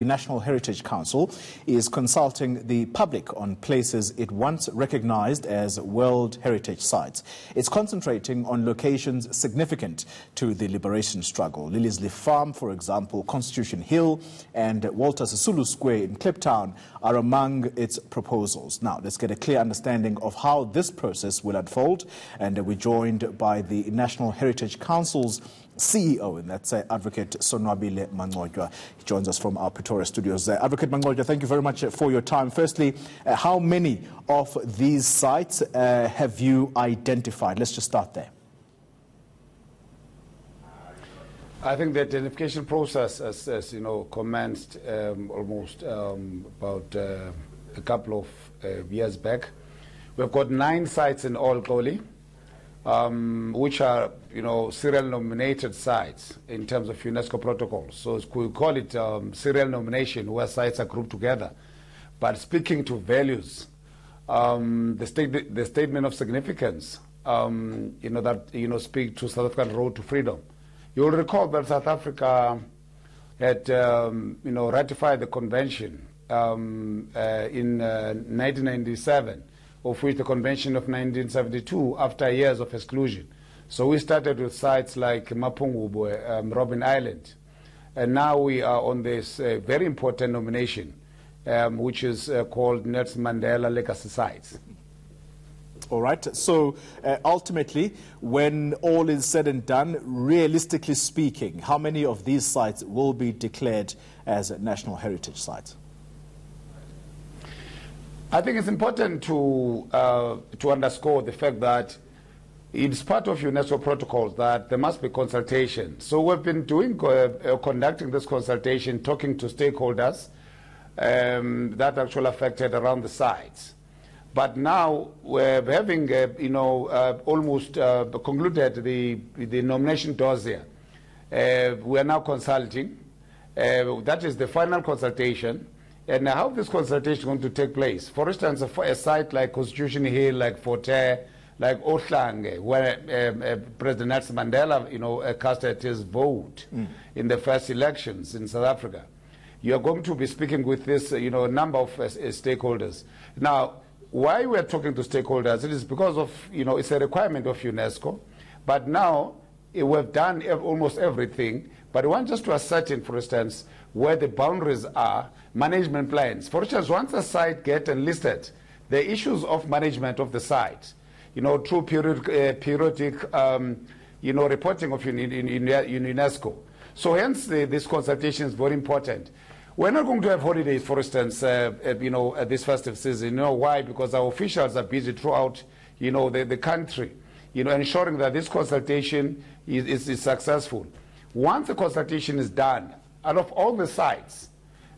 The National Heritage Council is consulting the public on places it once recognized as World Heritage Sites. It's concentrating on locations significant to the liberation struggle. Lilliesleaf Farm, for example, Constitution Hill and Walter Sisulu Square in Kliptown are among its proposals. Now, let's get a clear understanding of how this process will unfold. And we're joined by the National Heritage Council's CEO, and that's Advocate Sonwabile Mancotywa. He joins us from our Pretoria studios. Advocate Mancotywa, thank you very much for your time. Firstly, how many of these sites have you identified? Let's just start there. I think the identification process has commenced almost about a couple of years back. We've got 9 sites in all, Goli, which are, serial nominated sites in terms of UNESCO protocols. So we call it serial nomination, where sites are grouped together. But speaking to values, the statement of significance, that speak to South African road to freedom. You'll recall that South Africa had, ratified the convention in 1997. Of which the Convention of 1972, after years of exclusion. So we started with sites like Mapungubwe, Robben Island, and now we are on this very important nomination, which is called Nelson Mandela Legacy Sites. All right, so ultimately, when all is said and done, realistically speaking, how many of these sites will be declared as National Heritage Sites? I think it's important to underscore the fact that it's part of UNESCO protocols that there must be consultation. So we've been conducting this consultation, talking to stakeholders that actually affected around the sites. But now we're having, almost concluded the nomination dossier. We are now consulting. That is the final consultation. And how this consultation is going to take place. For instance, a site like Constitution Hill, like Fort Hare, like Ohlange, where President Nelson Mandela, casted his vote in the first elections in South Africa. You are going to be speaking with this, number of stakeholders. Now, why we are talking to stakeholders? It is because of, it's a requirement of UNESCO. But now we've done almost everything. But we want just to ascertain, for instance, where the boundaries are, management plans. For instance, once a site gets enlisted, the issues of management of the site, through periodic, reporting of UNESCO. So hence, this consultation is very important. We're not going to have holidays, for instance, at this festive season. Why? Because our officials are busy throughout, the country, ensuring that this consultation is successful. Once the consultation is done, out of all the sites,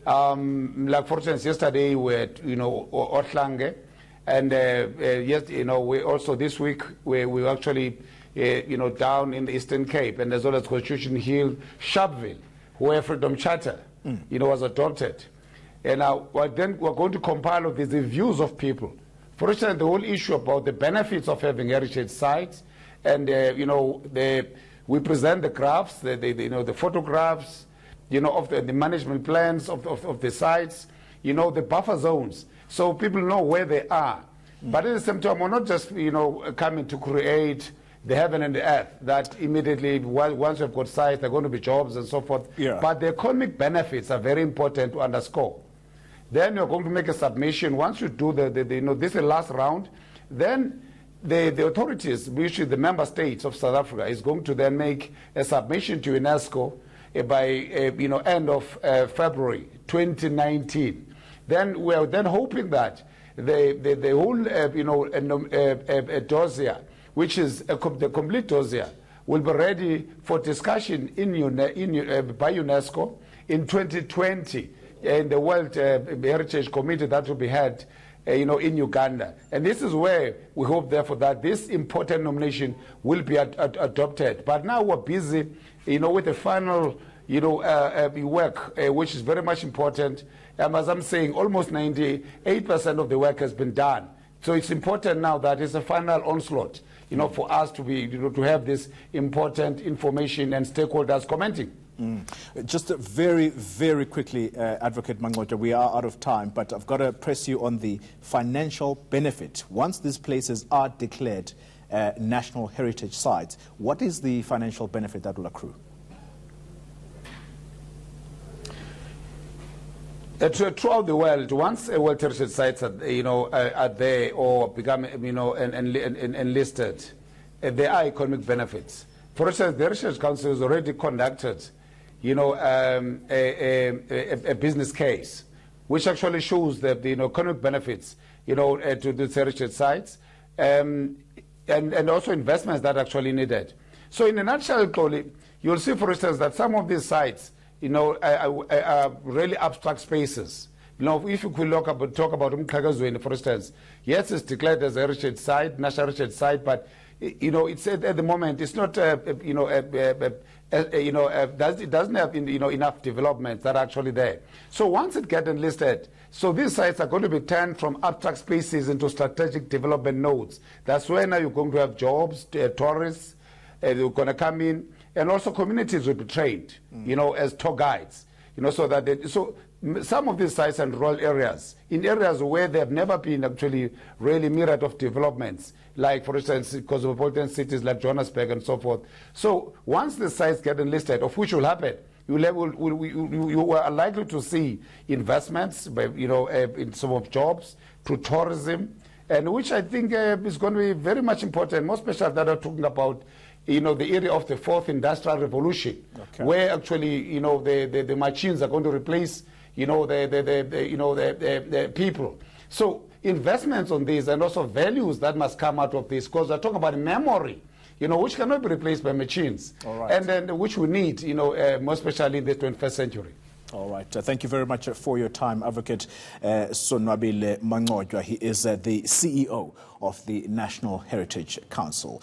like for instance, yesterday we were at, Ohlange, and yes, we also this week we actually, down in the Eastern Cape, and as well as Constitution Hill, Sharpeville, where Freedom Charter, was adopted. And now then we're going to compile of these views of people. For instance, the whole issue about the benefits of having heritage sites, and we present the graphs, the photographs, of the management plans of the sites, the buffer zones, so people know where they are. But at the same time, we're not just, coming to create the heaven and the earth, that immediately, once we've got sites, there are going to be jobs and so forth. Yeah. But the economic benefits are very important to underscore. Then you're going to make a submission. Once you do this is the last round, then the authorities, which is the member states of South Africa, is going to then make a submission to UNESCO by end of February 2019. Then we are then hoping that the whole dossier, which is the complete dossier, will be ready for discussion by UNESCO in 2020 in the World Heritage Committee that will be held in Uganda. And this is where we hope, therefore, that this important nomination will be adopted. But now we're busy, with the final, work, which is very much important. As I'm saying, almost 98% of the work has been done. So it's important now that it's a final onslaught, for us to be, to have this important information and stakeholders commenting. Just very, very quickly, Advocate Mancotywa, we are out of time, but I've got to press you on the financial benefit. Once these places are declared national heritage sites, what is the financial benefit that will accrue? Throughout the world, once a World Heritage sites are there or become enlisted, there are economic benefits. For instance, the Heritage Council has already conducted, a business case, which actually shows that the economic benefits, to these heritage sites, and also investments that are actually needed. So, in a nutshell, you'll see, for instance, that some of these sites, are really abstract spaces. If you could talk about Umkagazweni, for instance, yes, it's declared as a heritage site, national heritage site, but it's at the moment it's not, it doesn't have enough development that are actually there. So once it gets enlisted, so these sites are going to be turned from abstract spaces into strategic development nodes. That's where now you're going to have jobs, tourists, they're going to come in. And also communities will be trained, as tour guides, so that some of these sites and rural areas, in areas where there have never been actually really myriad of developments, like, for instance, cosmopolitan cities like Johannesburg and so forth. So once the sites get enlisted, of which will happen, you are likely to see investments, in some of jobs, through tourism, and which I think is going to be very much important, more especially that are talking about the area of the fourth industrial revolution, where actually, the machines are going to replace, the people. So investments on this and also values that must come out of this, because we're talking about memory, which cannot be replaced by machines, and then which we need, more especially in the 21st century. All right. Thank you very much for your time, Advocate Sonwabile Mancotywa. He is the CEO of the National Heritage Council.